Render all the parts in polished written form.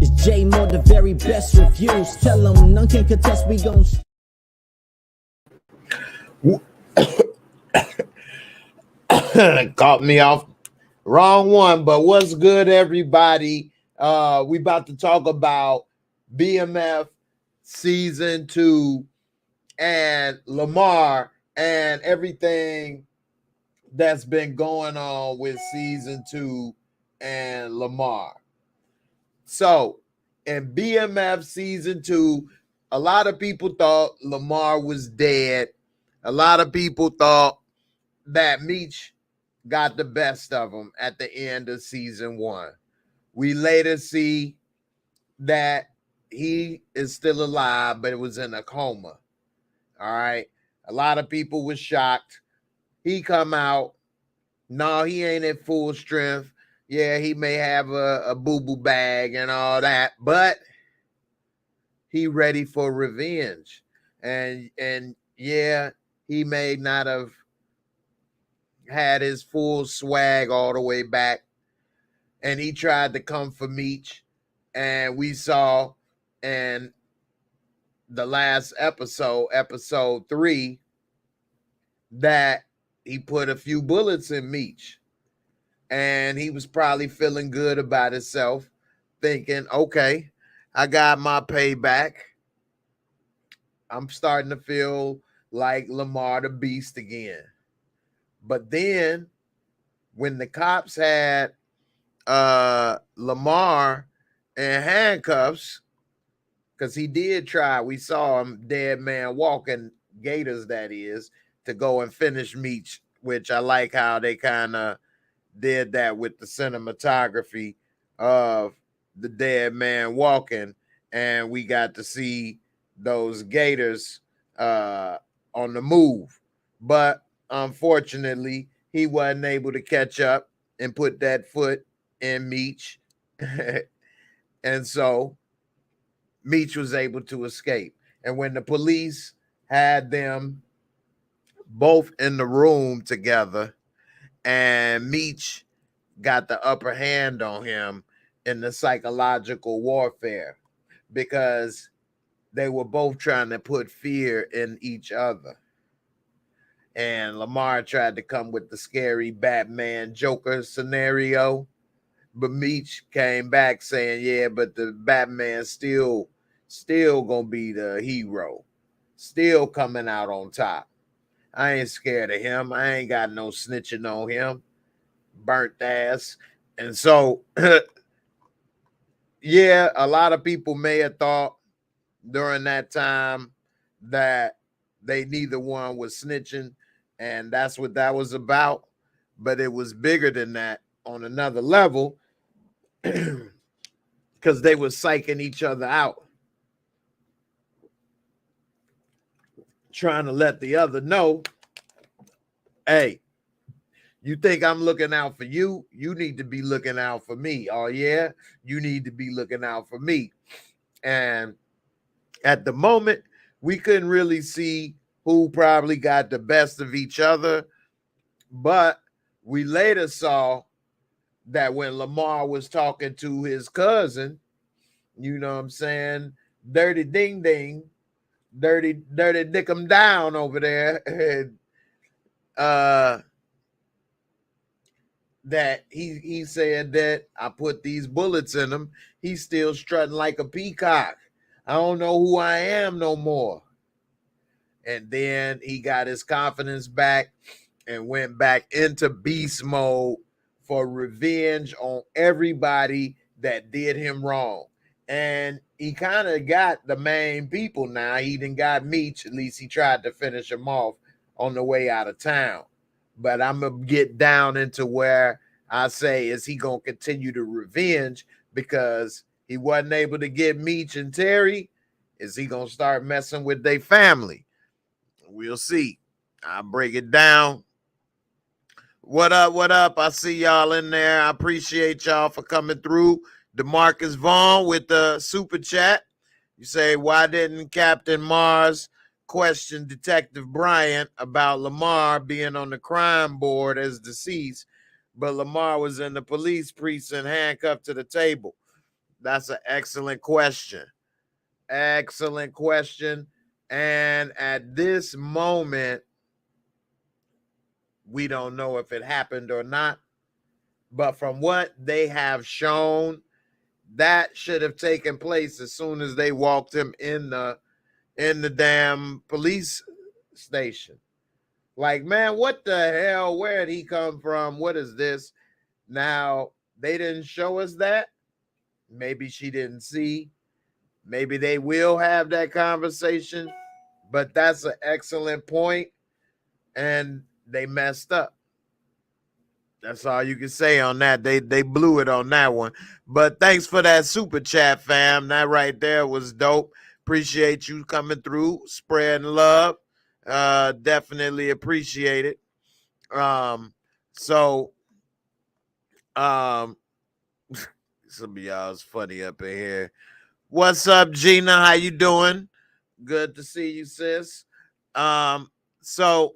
It's J Moore, the very best reviews. Tell them none can contest, we gon' caught me off wrong one. But what's good, everybody? We about to talk about BMF season 2 and Lamar and everything that's been going on with season 2 and Lamar. So in BMF season 2, a lot of people thought Lamar was dead. A lot of people thought that Meech got the best of him at the end of season 1. We later see that he is still alive, but it was in a coma. All right. A lot of people were shocked. He come out. No, he ain't at full strength. Yeah, he may have a boo-boo bag and all that, but he ready for revenge. And yeah, he may not have had his full swag all the way back. And he tried to come for Meech. And we saw in the last episode, episode 3, that he put a few bullets in Meech. And he was probably feeling good about himself, thinking, okay, I got my payback. I'm starting to feel like Lamar the Beast again. But then when the cops had Lamar in handcuffs, because he did try, we saw him dead man walking, Gators that is, to go and finish Meech, which I like how they kind of did that with the cinematography of the dead man walking, and we got to see those Gators on the move. But unfortunately, he wasn't able to catch up and put that foot in Meech. And so Meech was able to escape. And when the police had them both in the room together, and Meech got the upper hand on him in the psychological warfare, because they were both trying to put fear in each other. And Lamar tried to come with the scary Batman Joker scenario, but Meech came back saying, yeah, but the Batman still gonna be the hero, still coming out on top. I ain't scared of him. I ain't got no snitching on him. Burnt ass. And so, yeah, a lot of people may have thought during that time that they neither one was snitching, and that's what that was about. But it was bigger than that on another level, because they were psyching each other out, trying to let the other know, hey, you think I'm looking out for you? You need to be looking out for me. Oh, yeah? You need to be looking out for me. And at the moment, we couldn't really see who probably got the best of each other. But we later saw that when Lamar was talking to his cousin, you know what I'm saying, Dirty Ding Ding, Dirty Dick 'em down over there, and that he said that I put these bullets in him. He's still strutting like a peacock. I don't know who I am no more. And then he got his confidence back and went back into beast mode for revenge on everybody that did him wrong. And he kind of got the main people now. He done got Meech. At least he tried to finish him off on the way out of town. But I'm going to get down into where I say, is he going to continue to revenge because he wasn't able to get Meech and Terry? Is he going to start messing with their family? We'll see. I'll break it down. What up? What up? I see y'all in there. I appreciate y'all for coming through. DeMarcus Vaughn with the super chat. You say, why didn't Captain Mars question Detective Bryant about Lamar being on the crime board as deceased, but Lamar was in the police precinct handcuffed to the table? That's an excellent question. Excellent question. And at this moment, we don't know if it happened or not. But from what they have shown, that should have taken place as soon as they walked him in the damn police station. Like, man, what the hell? Where did he come from? What is this? Now, they didn't show us that. Maybe she didn't see. Maybe they will have that conversation. But that's an excellent point, and they messed up. That's all you can say on that. They blew it on that one. But thanks for that super chat, fam. That right there was dope. Appreciate you coming through, spreading love. Definitely appreciate it. So some of y'all is funny up in here. What's up, Gina? How you doing? Good to see you, sis. So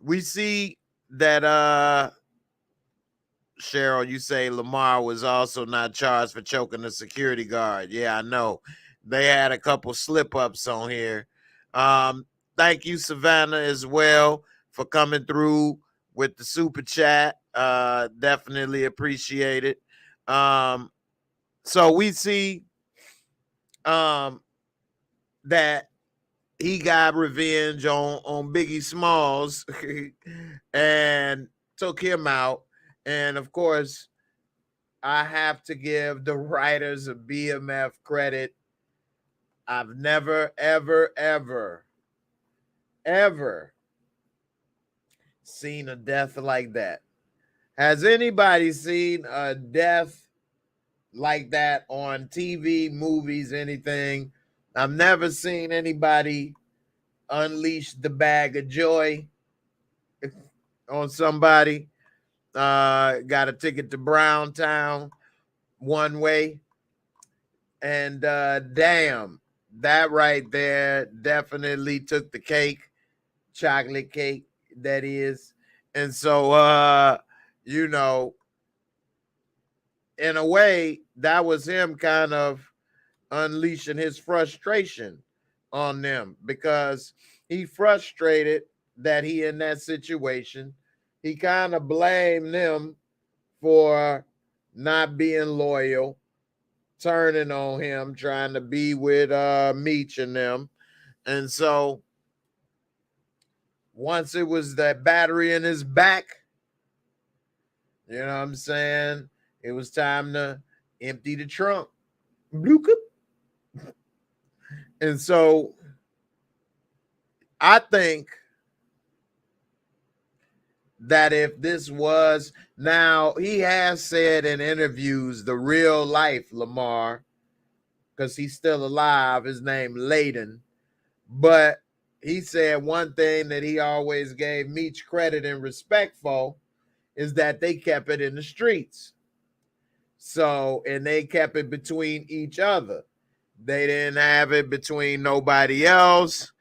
we see that Cheryl, you say Lamar was also not charged for choking the security guard. Yeah, I know. They had a couple slip-ups on here. Thank you, Savannah, as well, for coming through with the super chat. Definitely appreciate it. So we see that he got revenge on Biggie Smalls and took him out. And of course, I have to give the writers of BMF credit. I've never, ever, ever, ever seen a death like that. Has anybody seen a death like that on TV, movies, anything? I've never seen anybody unleash the bag of joy on somebody. Got a ticket to Browntown one way. And damn, that right there definitely took the cake, chocolate cake, that is. And so, you know, in a way, that was him kind of unleashing his frustration on them because he frustrated that he in that situation. He kind of blamed them for not being loyal, turning on him, trying to be with Meech and them. And so once it was that battery in his back, you know what I'm saying? It was time to empty the trunk. And so I think that if this was, now he has said in interviews, the real life Lamar, because he's still alive, his name Layden, but he said one thing that he always gave Meech credit and respect for is that they kept it in the streets. So, and they kept it between each other. They didn't have it between nobody else.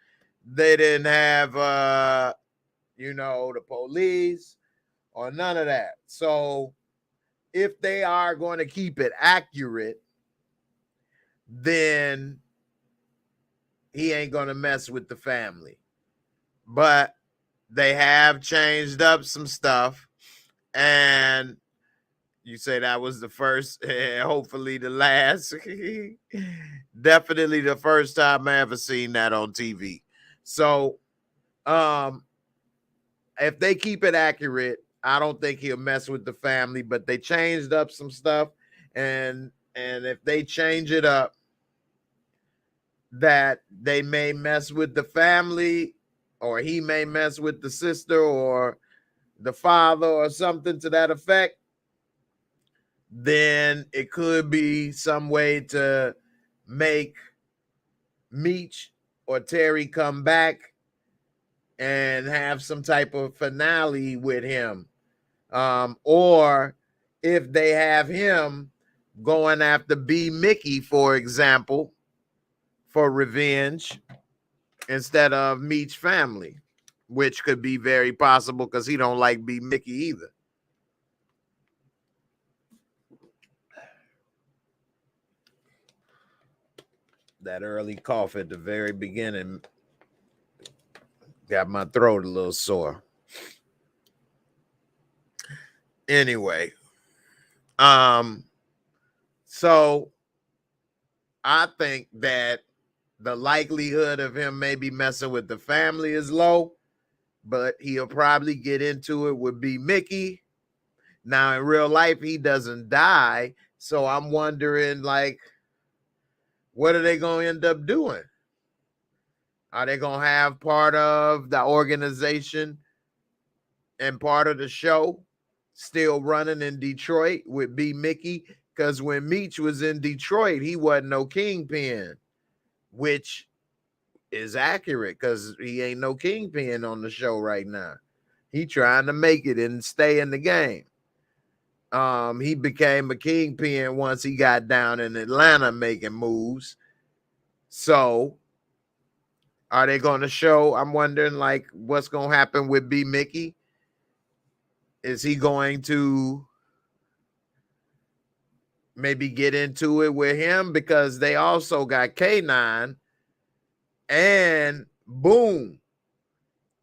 They didn't have, the police or none of that. So if they are going to keep it accurate, then he ain't going to mess with the family. But they have changed up some stuff. And you say that was the first, hopefully the last. Definitely the first time I ever seen that on TV. So if they keep it accurate, I don't think he'll mess with the family, but they changed up some stuff. And if they change it up, that they may mess with the family, or he may mess with the sister or the father or something to that effect, then it could be some way to make Meech or Terry come back and have some type of finale with him. Or if they have him going after B. Mickey, for example, for revenge instead of Meech's family, which could be very possible because he don't like B. Mickey either. That early cough at the very beginning got my throat a little sore. Anyway, so I think that the likelihood of him maybe messing with the family is low, but he'll probably get into it with B. Mickey. Now, in real life, he doesn't die. So I'm wondering, like, what are they going to end up doing? Are they going to have part of the organization and part of the show still running in Detroit with B. Mickey? Because when Meech was in Detroit, he wasn't no kingpin, which is accurate because he ain't no kingpin on the show right now. He trying to make it and stay in the game. He became a kingpin once he got down in Atlanta making moves. So are they going to show? I'm wondering, like, what's going to happen with B. Mickey? Is he going to maybe get into it with him? Because they also got K9 and Boom.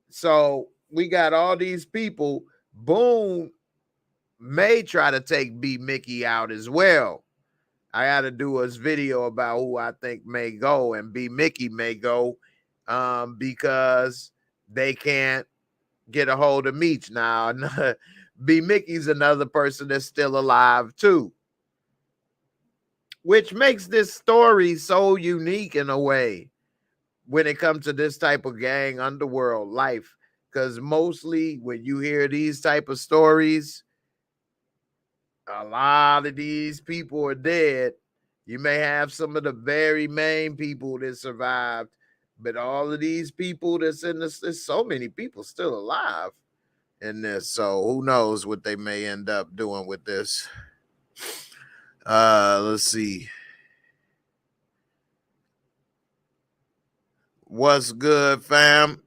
So we got all these people. Boom may try to take B. Mickey out as well. I got to do a video about who I think may go, and B. Mickey may go because they can't get a hold of Meech. Now, B. Mickey's another person that's still alive too, which makes this story so unique in a way when it comes to this type of gang underworld life. Because mostly when you hear these type of stories, a lot of these people are dead. You may have some of the very main people that survived, but all of these people that's in this, there's so many people still alive in this. So who knows what they may end up doing with this. Let's see. What's good, fam?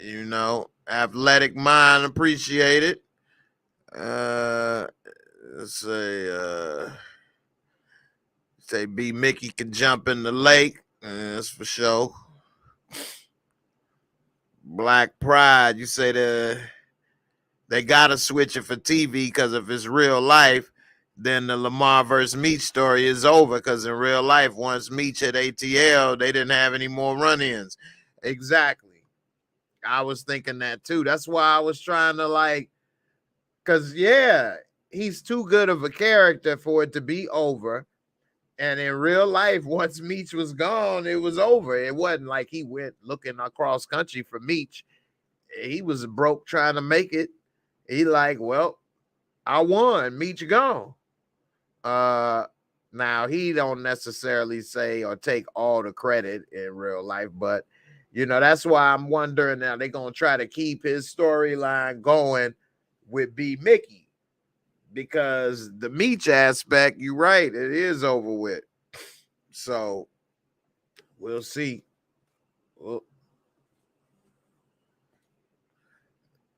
You know, athletic mind, appreciate it. Let's say B. Mickey can jump in the lake. That's for sure. Black Pride, you say they gotta switch it for TV because if it's real life, then the Lamar versus Meech story is over. Because in real life, once Meech hit ATL, they didn't have any more run-ins. Exactly. I was thinking that too. That's why I was trying to like, because yeah, he's too good of a character for it to be over. And in real life, once Meech was gone, it was over. It wasn't like he went looking across country for Meech. He was broke trying to make it. He like, well, I won. Meech gone. Now he don't necessarily say or take all the credit in real life, but you know, that's why I'm wondering now they're gonna try to keep his storyline going with B. Mickey. Because the Meech aspect, you're right, it is over with. So we'll see.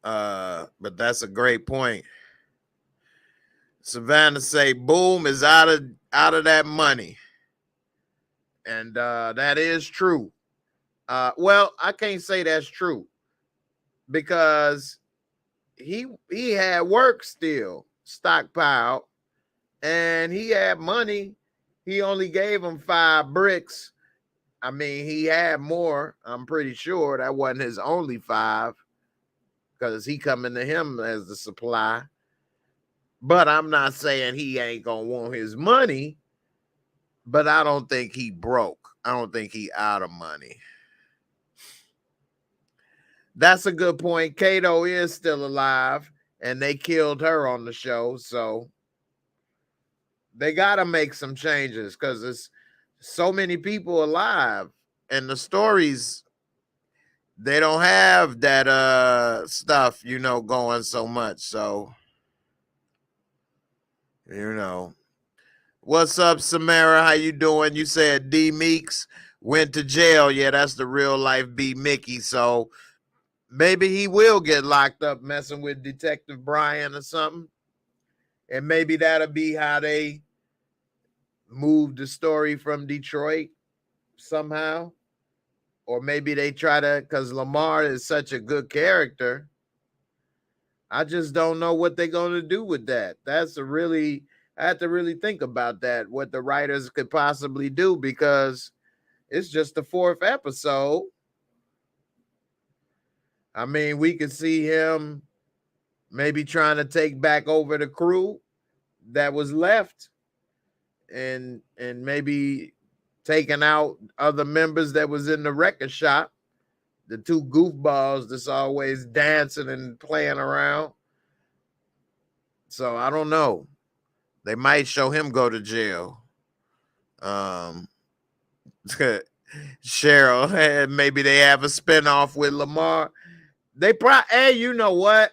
But that's a great point. Savannah say Boom is out of that money. And that is true. Well, I can't say that's true because he had work still stockpiled and he had money. He only gave him 5 bricks. I mean, he had more. I'm pretty sure that wasn't his only 5 because he coming to him as the supply. But I'm not saying he ain't gonna want his money, but I don't think he broke. I don't think he out of money. That's a good point. Kato is still alive, and they killed her on the show, so they gotta make some changes because there's so many people alive, and the stories they don't have that stuff, you know, going so much. So, you know. What's up, Samara? How you doing? You said D Meeks went to jail. Yeah, that's the real life B Mickey. So maybe he will get locked up messing with Detective Brian or something. And maybe that'll be how they move the story from Detroit somehow. Or maybe they try to, because Lamar is such a good character. I just don't know what they're going to do with that. I have to really think about that, what the writers could possibly do, because it's just the fourth episode. I mean, we could see him maybe trying to take back over the crew that was left, and maybe taking out other members that was in the record shop, the two goofballs that's always dancing and playing around. So I don't know. They might show him go to jail. Cheryl, maybe they have a spinoff with Lamar. Hey, you know what?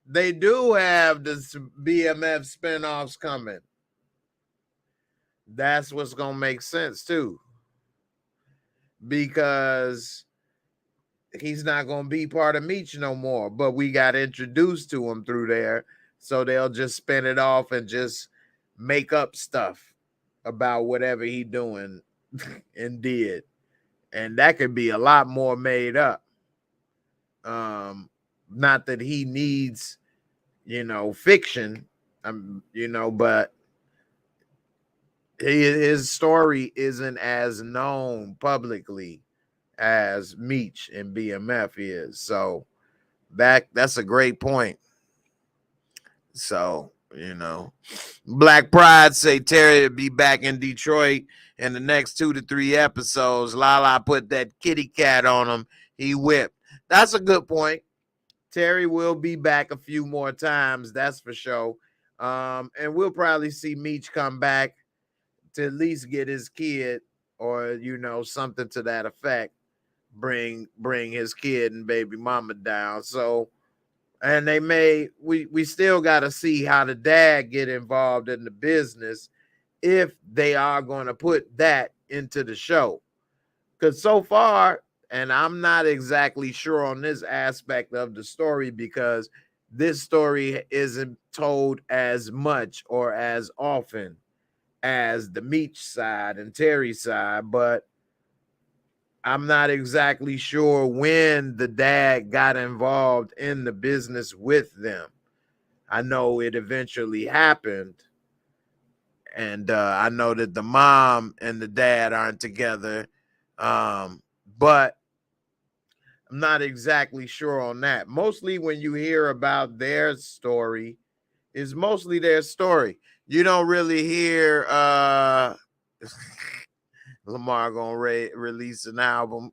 They do have this BMF spinoffs coming. That's what's gonna make sense too, because he's not gonna be part of Meech no more. But we got introduced to him through there, so they'll just spin it off and just make up stuff about whatever he doing and did, and that could be a lot more made up. Not that he needs, fiction, but his story isn't as known publicly as Meech and BMF is. So that's a great point. So, Black Pride say Terry will be back in Detroit in the next 2 to 3 episodes. Lala put that kitty cat on him. He whipped. That's a good point. Terry will be back a few more times, that's for sure. And we'll probably see Meech come back to at least get his kid, or something to that effect. Bring his kid and baby mama down. So, and we still got to see how the dad get involved in the business, if they are going to put that into the show. Because so far, and I'm not exactly sure on this aspect of the story, because this story isn't told as much or as often as the Meech side and Terry side, but I'm not exactly sure when the dad got involved in the business with them. I know it eventually happened, and I know that the mom and the dad aren't together, but I'm not exactly sure on that. Mostly when you hear about their story, is mostly their story. You don't really hear Lamar gonna release an album.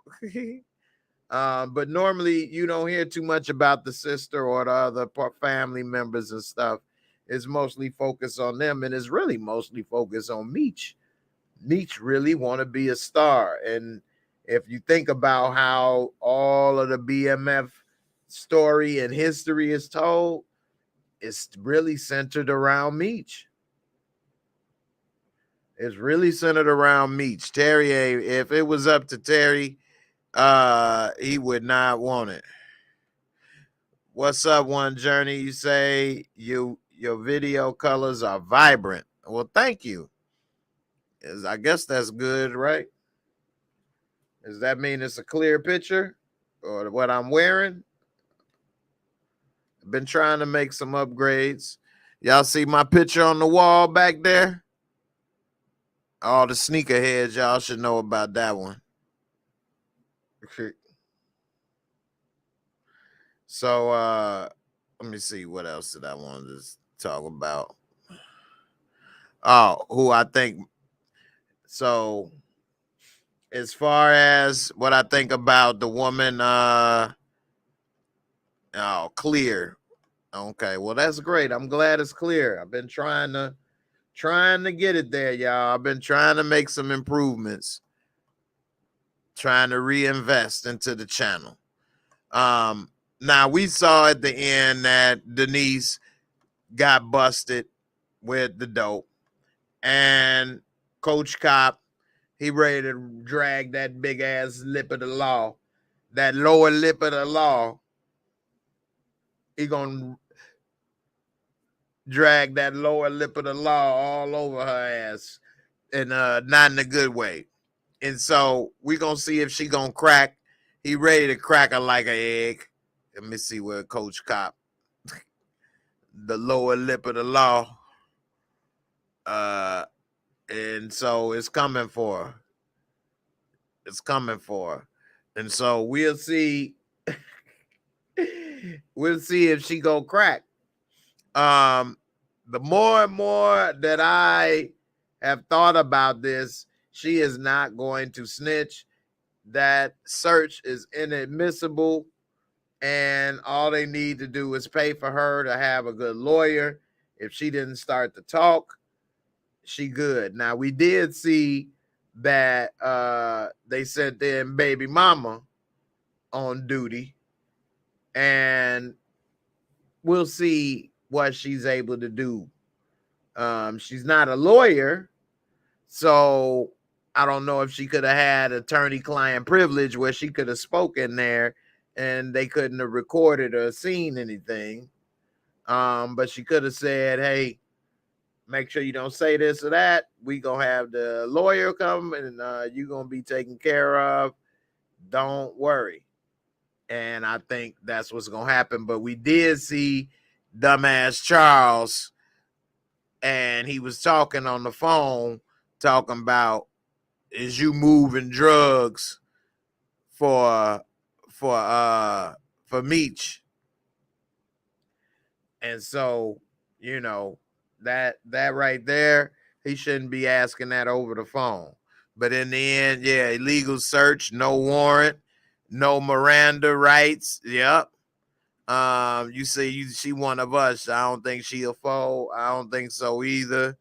But normally you don't hear too much about the sister or the other family members and stuff. It's mostly focused on them, and it's really mostly focused on Meech. Meech really want to be a star. And if you think about how all of the BMF story and history is told, it's really centered around Meech. It's really centered around Meech. Terry, if it was up to Terry, he would not want it. What's up, One Journey? You say your video colors are vibrant. Well, thank you. I guess that's good, right? Does that mean it's a clear picture, or what I'm wearing? I've been trying to make some upgrades. Y'all see my picture on the wall back there? All the sneakerheads, y'all should know about that one. So let me see, what else did I want to talk about? Oh, who I think. So as far as what I think about the woman, clear. Okay, well, that's great. I'm glad it's clear. I've been trying to get it there, y'all. I've been trying to make some improvements, trying to reinvest into the channel. Now we saw at the end that Denise got busted with the dope, and Coach Cop, he ready to drag that big ass lip of the law, that lower lip of the law. He gonna drag that lower lip of the law all over her ass, and not in a good way. And so we're gonna see if she gonna crack. He ready to crack her like an egg. Let me see where Coach Cop, the lower lip of the law. And so it's coming for her. It's coming for her. And so we'll see. We'll see if she go crack. The more and more that I have thought about this, she is not going to snitch. That search is inadmissible, and all they need to do is pay for her to have a good lawyer. If she didn't start to talk, she good. Now, we did see that they sent their baby mama on duty, and we'll see what she's able to do. She's not a lawyer, so I don't know if she could have had attorney-client privilege where she could have spoken there and they couldn't have recorded or seen anything. But she could have said, hey, make sure you don't say this or that. We gonna have the lawyer come and you're gonna be taken care of. Don't worry. And I think that's what's gonna happen. But we did see dumbass Charles, and he was talking on the phone, talking about, is you moving drugs for Meech? And so, you know, that right there, he shouldn't be asking that over the phone. But in the end, yeah, illegal search, no warrant, no Miranda rights. Yep. You say she one of us. I don't think she a foe. I don't think so either.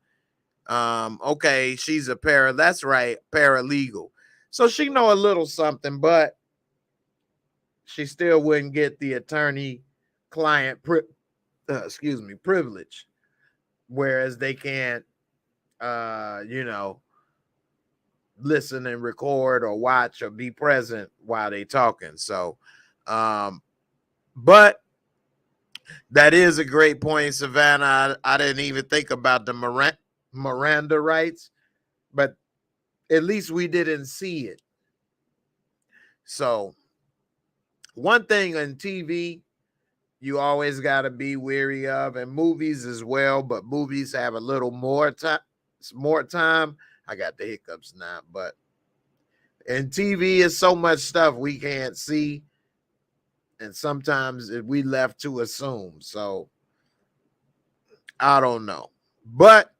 Okay, she's a that's right, paralegal. So she know a little something, but she still wouldn't get the attorney-client privilege. Whereas they can't listen and record or watch or be present while they talking. So but that is a great point, Savannah. I didn't even think about the Miranda rights, but at least we didn't see it. So one thing on TV you always got to be wary of, and movies as well, but movies have a little more time. I got the hiccups now, but in TV is so much stuff we can't see, and sometimes we left to assume. So I don't know, but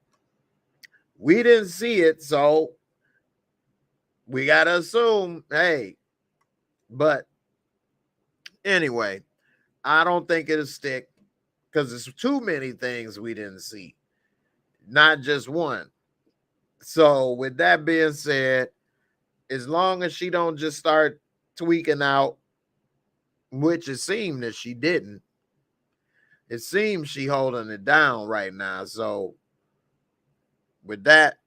we didn't see it, so we gotta assume, hey. But anyway, I don't think it'll stick because there's too many things we didn't see, not just one. So with that being said, as long as she don't just start tweaking out, which it seemed that she didn't, it seems she holding it down right now. So with that,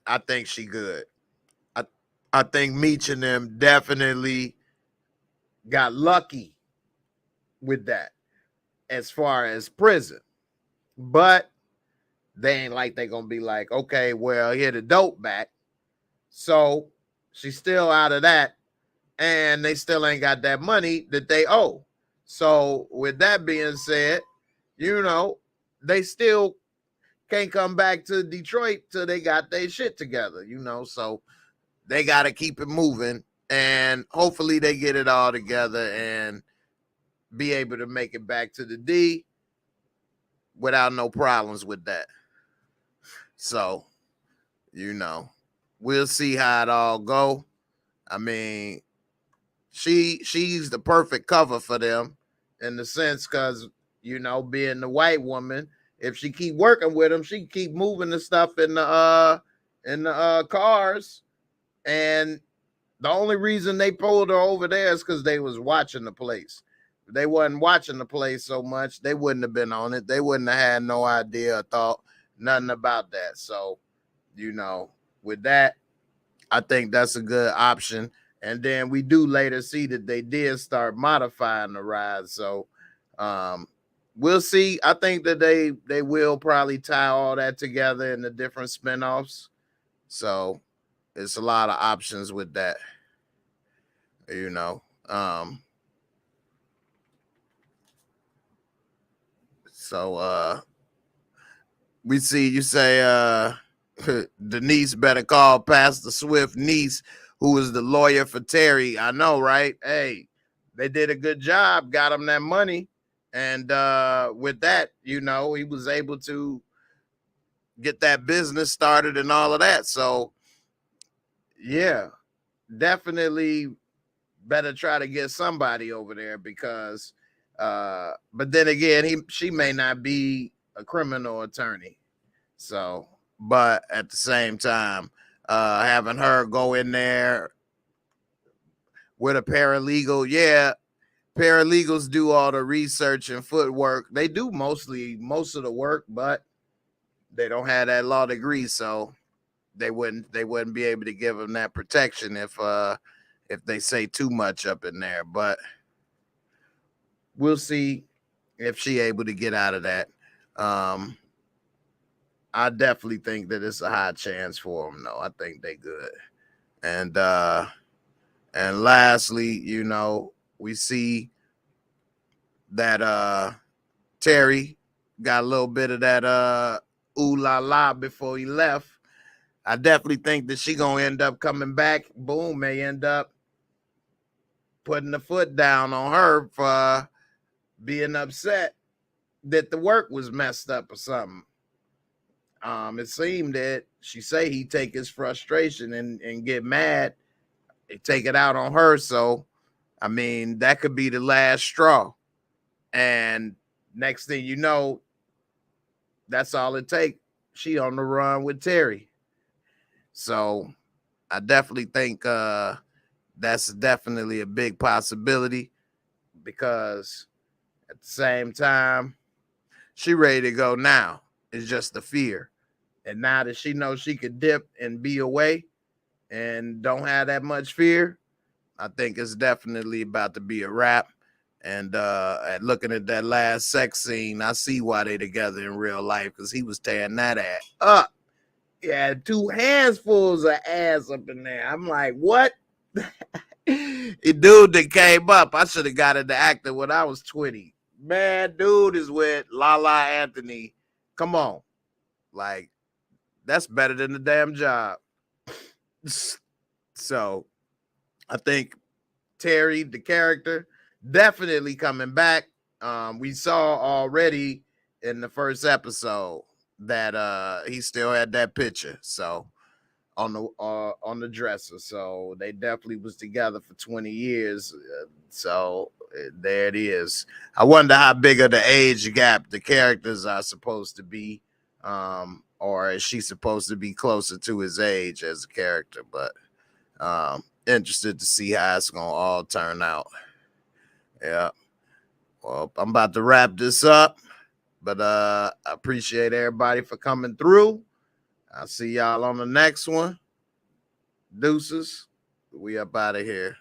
I think she good. I think Meech and them definitely got lucky with that as far as prison. But they ain't like they gonna be like, okay, well, here the dope back. So she's still out of that, and they still ain't got that money that they owe. So with that being said, they still can't come back to Detroit till they got their shit together, so they got to keep it moving, and hopefully they get it all together and be able to make it back to the D without no problems with that. So, we'll see how it all go. I mean, she's the perfect cover for them in the sense because, being the white woman, if she keep working with them, she keep moving the stuff in the cars. And the only reason they pulled her over there is because they was watching the place. If they wasn't watching the place so much, they wouldn't have been on it. They wouldn't have had no idea or thought nothing about that. So, with that, I think that's a good option. And then we do later see that they did start modifying the ride. So we'll see. I think that they will probably tie all that together in the different spinoffs. So it's a lot of options with that, you know. So we see you say Denise better call Pastor Swift niece, who is the lawyer for Terry. I know, right? Hey, they did a good job, got him that money. And with that, you know, he was able to get that business started and all of that. So yeah, definitely better try to get somebody over there because but then again, she may not be a criminal attorney. So, but at the same time, having her go in there with a paralegal, yeah, paralegals do all the research and footwork. They do most of the work, but they don't have that law degree, so they wouldn't be able to give them that protection if they say too much up in there. But we'll see if she able to get out of that. I definitely think that it's a high chance for them, though. I think they good. And lastly, you know, we see that Terry got a little bit of that ooh la la before he left. I definitely think that she gonna end up coming back. Boom, may end up putting the foot down on her for being upset that the work was messed up or something. It seemed that she say he take his frustration and get mad, they take it out on her. So, I mean, that could be the last straw. And next thing you know, that's all it takes. She on the run with Terry. So I definitely think that's definitely a big possibility because at the same time, she ready to go now. It's just the fear. And now that she knows she could dip and be away and don't have that much fear, I think it's definitely about to be a wrap. And at looking at that last sex scene, I see why they together in real life because he was tearing that ass up. Yeah, 2 handsfuls of ass up in there. I'm like, what? The dude that came up, I should have got into acting when I was 20. Man, dude is with Lala Anthony. Come on. Like, that's better than the damn job. So, I think Terry, the character, definitely coming back. We saw already in the first episode that he still had that picture. So on the dresser. So they definitely was together for 20 years. So there it is. I wonder how big of the age gap the characters are supposed to be. Or is she supposed to be closer to his age as a character? But interested to see how it's gonna all turn out. Yeah. Well, I'm about to wrap this up, but I appreciate everybody for coming through. I'll see y'all on the next one. Deuces. We up out of here.